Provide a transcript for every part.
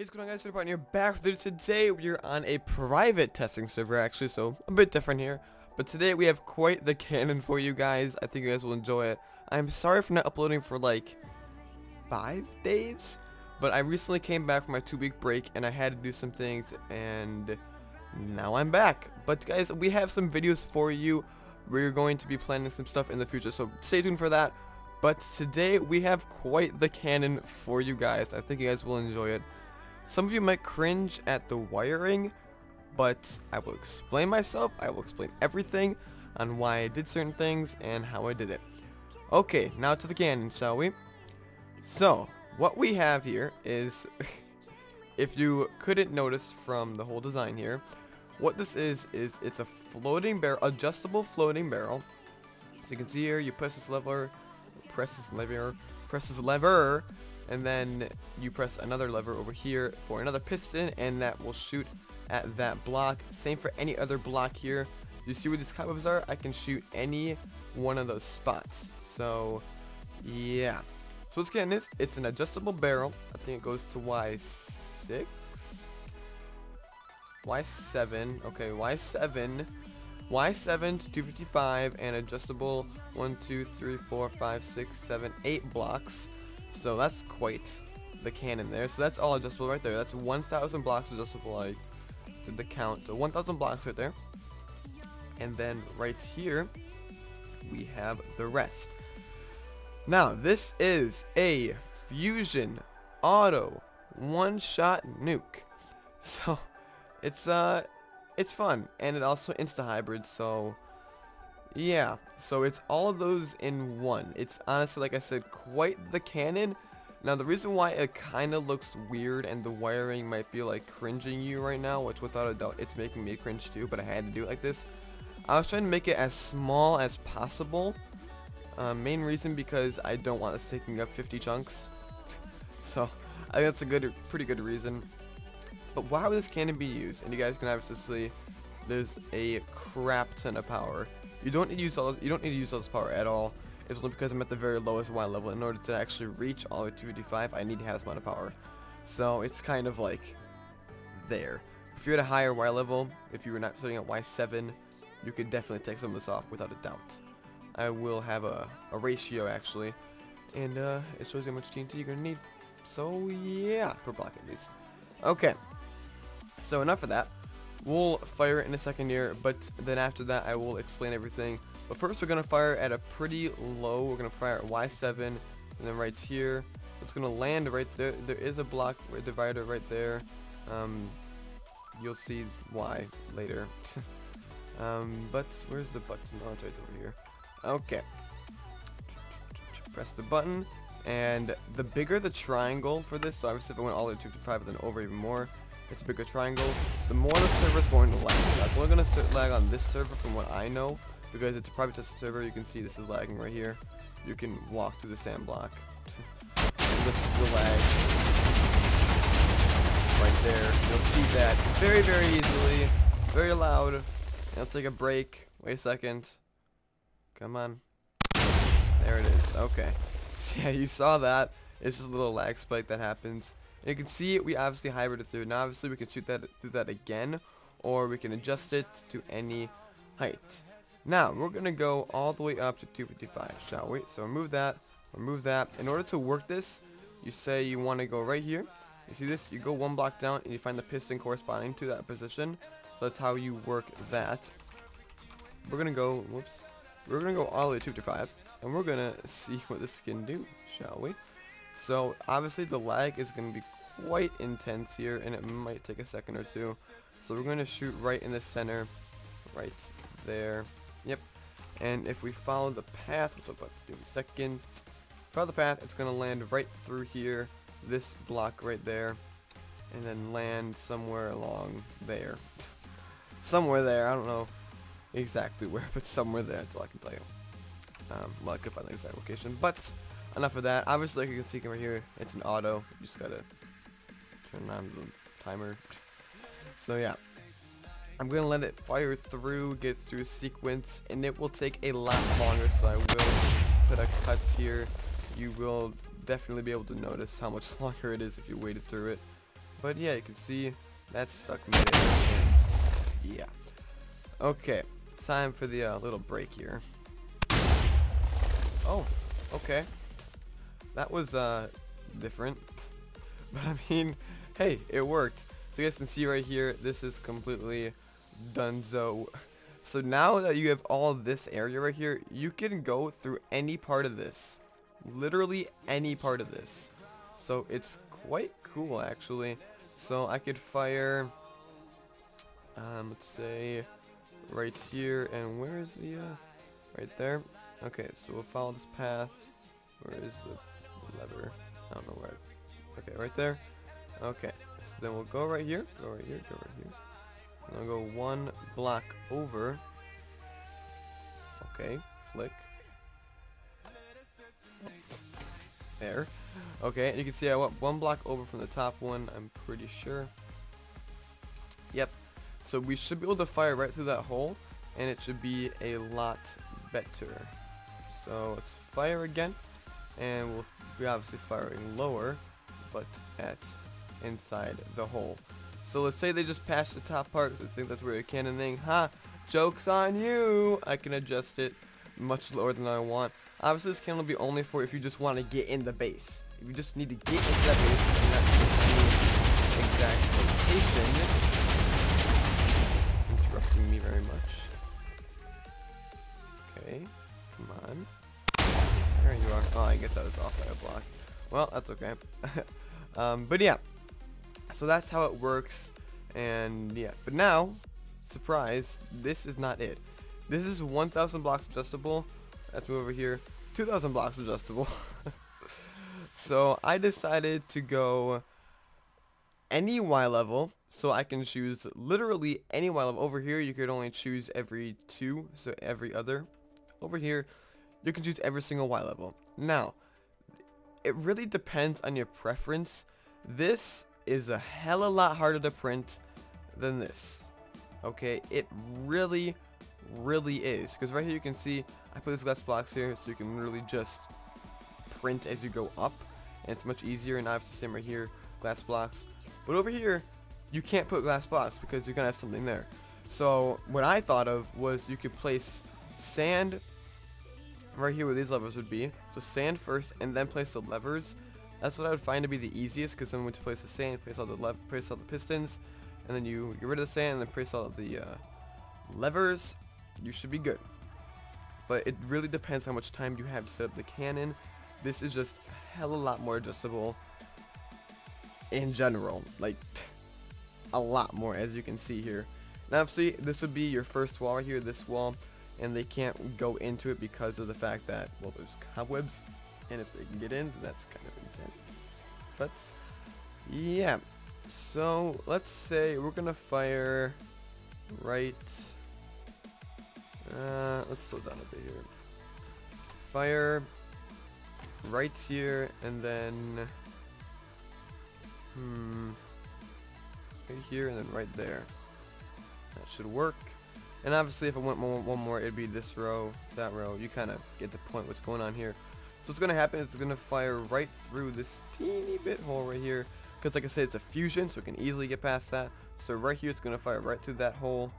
What's going on, guys? Raiderpint here, back with you. Today we're on a private testing server, actually, so a bit different here. But today we have quite the cannon for you guys. I think you guys will enjoy it. I'm sorry for not uploading for like 5 days, but I recently came back from my 2-week break and I had to do some things, and now I'm back. But guys, we have some videos for you. We're going to be planning some stuff in the future, so stay tuned for that. But today we have quite the cannon for you guys. I think you guys will enjoy it. Some of you might cringe at the wiring, but I will explain myself. I will explain everything on why I did certain things and how I did it. Okay, now to the cannon, shall we? So, what we have here is, if you couldn't notice from the whole design here, what this is it's a floating barrel, adjustable floating barrel. So you can see here, you press this lever, and then you press another lever over here for another piston, and that will shoot at that block. Same for any other block here. You see where these cobwebs are? I can shoot any one of those spots. So yeah, so what's getting this, it's an adjustable barrel. I think it goes to Y6, Y7, okay, Y7 to 255, and adjustable 1, 2, 3, 4, 5, 6, 7, 8 blocks. So that's quite the cannon there. So that's all adjustable right there. That's 1,000 blocks adjustable. I did the count. So 1,000 blocks right there. And then right here, we have the rest. Now, this is a fusion auto one-shot nuke. So it's fun, and it also insta-hybrid, so yeah, so it's all of those in one. It's honestly, like I said, quite the cannon. Now, the reason why it kind of looks weird and the wiring might be like cringing you right now, which without a doubt it's making me cringe too, but I had to do it like this. I was trying to make it as small as possible. Main reason because I don't want this taking up 50 chunks. So I think that's a pretty good reason. But why would this cannon be used? And you guys can obviously see there's a crap ton of power. You don't need to use all this power at all. It's only because I'm at the very lowest Y level. In order to actually reach all the way to 255, I need to have this amount of power. So it's kind of like there. If you're at a higher Y level, if you were not starting at Y7, you could definitely take some of this off without a doubt. I will have a ratio actually, and it shows you how much TNT you're gonna need. So yeah, per block at least. Okay. So enough of that. We'll fire it in a second here, but then after that I will explain everything. But first we're going to fire at a pretty low. We're going to fire at Y7, and then right here it's going to land right there. There is a block divider right there. You'll see why later. But where's the button? Oh, it's right over here. Okay. Press the button, and the bigger the triangle for this, so obviously if I went all the way to 255 and then over even more, it's a bigger triangle, the more the server is going to lag. That's only going to lag on this server from what I know, because it's a private test server. You can see this is lagging right here. You can walk through the sand block. And this is the lag right there. You'll see that very, very easily. It's very loud. I'll take a break. Wait a second. Come on. There it is. Okay. So yeah, you saw that. It's just a little lag spike that happens. And you can see it, we obviously hybrid it through. Now obviously we can shoot that through that again, or we can adjust it to any height. Now we're gonna go all the way up to 255, shall we? So remove that, remove that. In order to work this, you say you want to go right here. You see this? You go one block down and you find the piston corresponding to that position. So that's how you work that. We're gonna go, whoops. We're gonna go all the way to 255, and we're gonna see what this can do, shall we? So obviously the lag is going to be quite intense here, and it might take a second or two. So we're going to shoot right in the center, right there. Yep. And if we follow the path, which I'll talk about in a second, follow the path, it's going to land right through here, this block right there, and then land somewhere along there. Somewhere there. I don't know exactly where, but somewhere there. That's all I can tell you. Well, I could find the exact location, but enough of that. Obviously, like you can see right here, it's an auto. You just gotta turn on the timer. So yeah, I'm gonna let it fire through, get through a sequence, and it will take a lot longer. So I will put a cut here. You will definitely be able to notice how much longer it is if you waited through it. But yeah, you can see that's stuck mid air. And yeah. Okay, time for the little break here. Oh, okay. That was different. But I mean, hey, it worked. So you guys can see right here, this is completely donezo. So now that you have all this area right here, you can go through any part of this. Literally any part of this. So it's quite cool actually. So I could fire, let's say, right here, and where is the, right there. Okay, so we'll follow this path. Where is the lever? I don't know where. Okay, right there. Okay, so then we'll go right here, go right here, go right here. And I'll go one block over. Okay, flick. There. Okay, and you can see I went one block over from the top one, I'm pretty sure. Yep. So we should be able to fire right through that hole, and it should be a lot better. So let's fire again, and we'll be obviously firing lower, but at inside the hole. So let's say they just patched the top part, so I think that's where you're cannoning. Ha! Joke's on you! I can adjust it much lower than I want. Obviously this cannon will be only for if you just want to get in the base. If you just need to get into that base, and that's the exact location. Interrupting me very much. Okay, come on. There you are. Oh, I guess that was off by a block. Well, that's okay. But yeah, so that's how it works, and yeah. But now, surprise, this is not it. This is 1,000 blocks adjustable. Let's move over here. 2,000 blocks adjustable. So I decided to go any Y level, so I can choose literally any Y level. Over here, you could only choose every 2, so every other. Over here, you can choose every single Y level. Now, it really depends on your preference. This is a hella lot harder to print than this. Okay, it really is. Because right here you can see I put these glass blocks here, so you can literally just print as you go up, and it's much easier. And I have the same right here, glass blocks. But over here, you can't put glass blocks because you're gonna have something there. So what I thought of was you could place sand right here where these levers would be. So sand first, and then place the levers. That's what I would find to be the easiest, because then when you place the sand, place all the pistons, and then you get rid of the sand, and then place all of the levers. You should be good. But it really depends how much time you have to set up the cannon. This is just a hell of a lot more adjustable in general, like a lot more, as you can see here. Now obviously this would be your first wall right here, this wall, and they can't go into it because of the fact that, well, there's cobwebs, and if they can get in, then that's kind of intense. But yeah, so let's say we're gonna fire right, let's slow down a bit here. Fire right here, and then right here, and then right there. That should work. And obviously if I went one more, it'd be this row, that row. You kind of get the point what's going on here. So what's going to happen is it's going to fire right through this teeny bit hole right here, because like I said, it's a fusion, so it can easily get past that. So right here, it's going to fire right through that hole,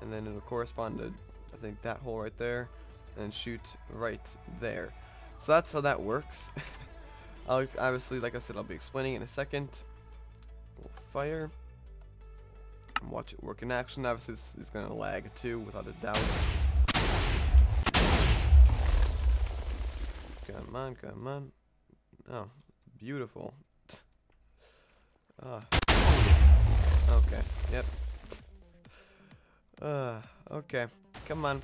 and then it'll correspond to, I think, that hole right there, and shoot right there. So that's how that works. Obviously, like I said, I'll be explaining in a second. We'll fire and watch it work in action. Obviously, it's going to lag too, without a doubt. Come on, come on. Oh, beautiful. Okay, yep. Okay, come on,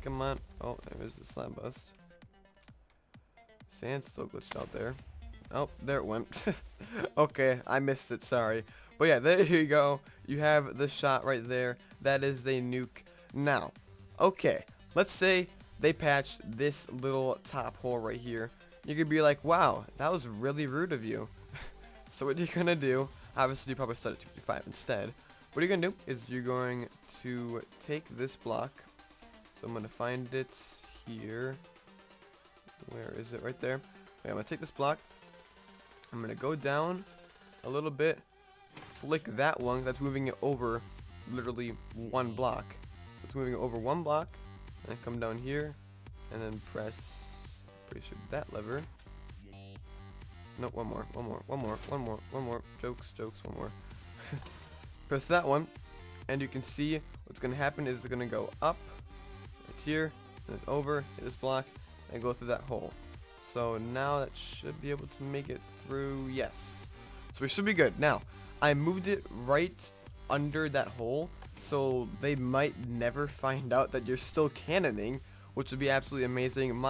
come on. Oh, there's the slab bust. Sand's still glitched out there. Oh, there it went. Okay, I missed it, sorry. But yeah, there you go. You have the shot right there. That is the nuke. Now, okay, let's say they patched this little top hole right here. You could be like, wow, that was really rude of you. So what you're gonna do, obviously you probably start at 255 instead. What you're gonna do is you're going to take this block. So I'm gonna find it here. Where is it? Right there. Okay, I'm gonna take this block. I'm gonna go down a little bit, flick that one, that's moving it over literally one block. So it's moving it over one block, and then come down here, and then press, pretty sure that lever. No, one more. Jokes, one more. Press that one, and you can see what's going to happen is it's going to go up, right here, and then over, hit this block, and go through that hole. So now that should be able to make it through, yes. So we should be good. Now, I moved it right under that hole, so they might never find out that you're still cannoning, which would be absolutely amazing.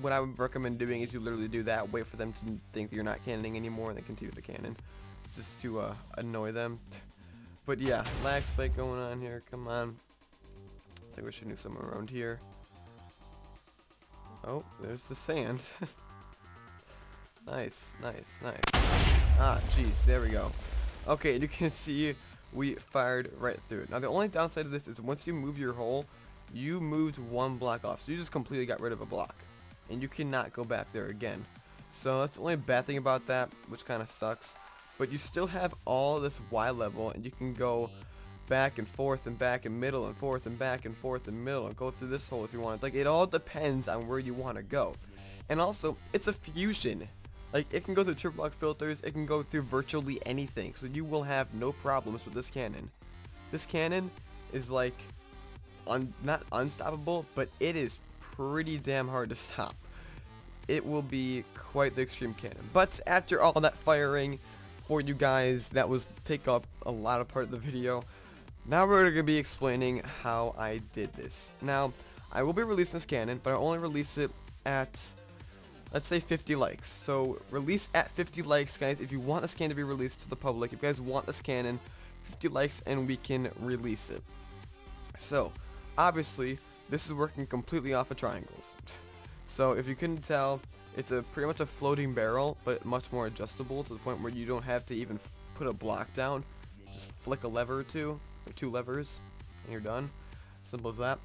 What I would recommend doing is you literally do that, wait for them to think that you're not cannoning anymore, and then continue to cannon, just to annoy them. But yeah, lag spike going on here, come on. I think we should do somewhere around here. Oh, there's the sand. Nice. Ah, jeez, there we go. Okay, and you can see we fired right through it. Now, the only downside of this is once you move your hole, you moved one block off. So you just completely got rid of a block. And you cannot go back there again. So that's the only bad thing about that, which kind of sucks. But you still have all this Y level, and you can go back and forth and back and middle and forth and back and forth and middle and go through this hole if you want. Like, it all depends on where you want to go. And also, it's a fusion. Like, it can go through triple block filters, it can go through virtually anything. So you will have no problems with this cannon. This cannon is like, not unstoppable, but it is pretty damn hard to stop. It will be quite the extreme cannon. But after all that firing for you guys, that was take up a lot of part of the video. Now we're going to be explaining how I did this. Now, I will be releasing this cannon, but I only release it at, let's say, 50 likes. So release at 50 likes, guys. If you want this cannon to be released to the public, if you guys want this cannon, 50 likes and we can release it. So obviously this is working completely off of triangles. So if you couldn't tell, it's pretty much a floating barrel, but much more adjustable to the point where you don't have to even put a block down. Just flick a lever or two, or two levers, and you're done. Simple as that.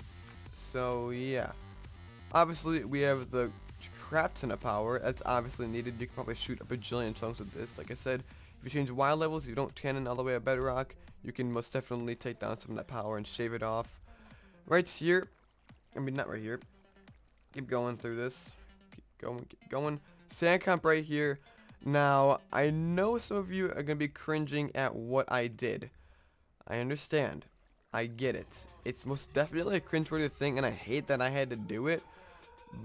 So yeah, obviously we have the crap ton of power that's obviously needed. You can probably shoot a bajillion chunks with this. Like I said, if you change Y levels, you don't cannon all the way at bedrock, you can most definitely take down some of that power and shave it off. Right here, I mean not right here. Keep going through this. Keep going. Sand comp right here. Now, I know some of you are going to be cringing at what I did. I understand. I get it. It's most definitely a cringeworthy thing, and I hate that I had to do it,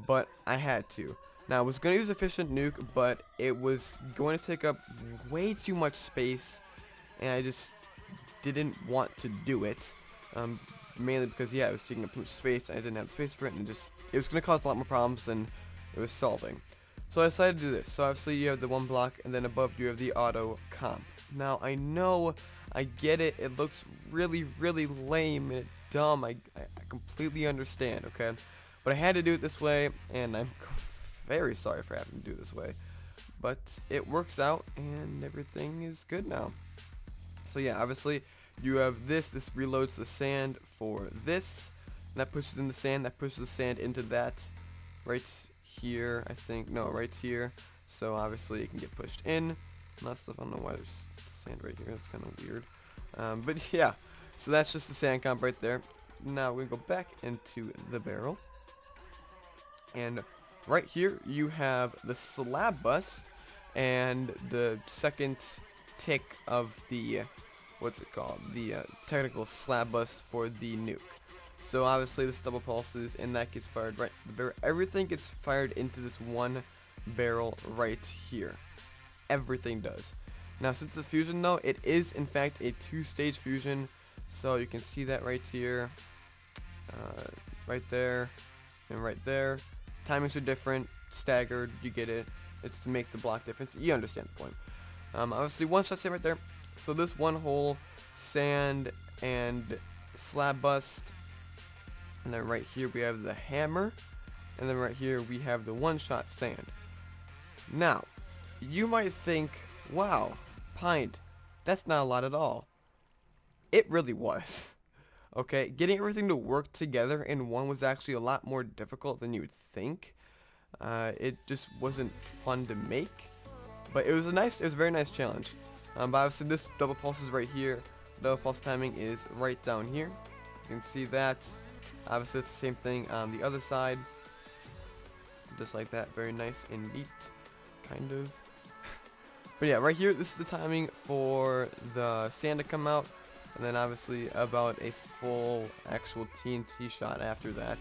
but I had to. Now, I was going to use efficient nuke, but it was going to take up way too much space, and I just didn't want to do it. Mainly because, yeah, it was taking up too much space, and I didn't have space for it, and it was going to cause a lot more problems than it was solving. So I decided to do this. So obviously you have the one block, and then above you have the auto comp. Now, I know, I get it, it looks really, really lame and dumb, I completely understand, okay? But I had to do it this way, and I'm very sorry for having to do it this way. But it works out, and everything is good now. So yeah, obviously, you have this reloads the sand for this, and that pushes in the sand, that pushes the sand into that right here, I think, no, right here. So obviously it can get pushed in, and that stuff, I don't know why there's sand right here, that's kind of weird. But yeah, so that's just the sand comp right there. Now we're going to go back into the barrel, and right here you have the slab bust, and the second tick of the, what's it called, the technical slab bust for the nuke. So obviously this double pulses, and that gets fired right, everything gets fired into this one barrel right here. Everything does. Now since it's fusion though, it is in fact a two-stage fusion, so you can see that right here, right there, and right there. Timings are different, staggered, you get it. It's to make the block difference, you understand the point. Obviously one shot sand right there. So this one hole, sand and slab bust, and then right here we have the hammer, and then right here we have the one-shot sand. Now, you might think, wow, Pint, that's not a lot at all. It really was. Okay, getting everything to work together in one was actually a lot more difficult than you would think. It just wasn't fun to make, but it was a very nice challenge. But obviously this double pulse is right here. Double pulse timing is right down here. You can see that. Obviously it's the same thing on the other side. Just like that, very nice and neat, kind of. But yeah, right here, this is the timing for the sand to come out. And then obviously about a full actual TNT shot after that.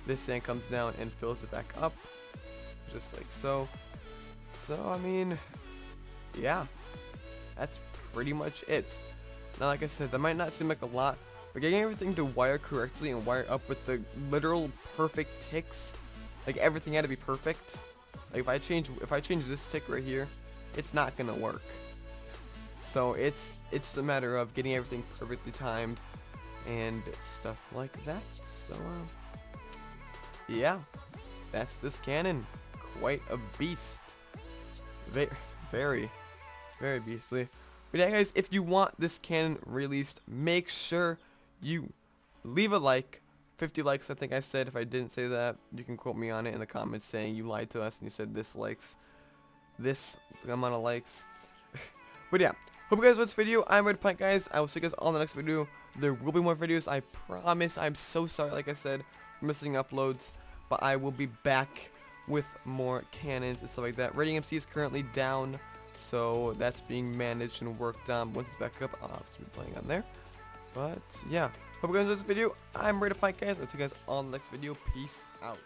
This sand comes down and fills it back up. Just like so. So, I mean, yeah. That's pretty much it. Now, like I said, that might not seem like a lot. But getting everything to wire correctly and wire up with the literal perfect ticks. Like, everything had to be perfect. Like, if I change this tick right here, it's not gonna work. So it's a matter of getting everything perfectly timed and stuff like that. So yeah, that's this cannon. Quite a beast. Very beastly. But yeah, guys, if you want this cannon released, make sure you leave a like. 50 likes, I think I said. If I didn't say that, you can quote me on it in the comments saying you lied to us and you said this amount of likes. But yeah, hope you guys enjoyed this video. I'm Raiderpint, guys. I will see you guys on the next video. There will be more videos, I promise. I'm so sorry, like I said, for missing uploads, but I will be back with more cannons and stuff like that. Rating MC is currently down, so that's being managed and worked on. Once it's back up, I'll have to be playing on there. But yeah, hope you guys enjoyed this video. I'm Raiderpint, guys. I'll see you guys on the next video. Peace out.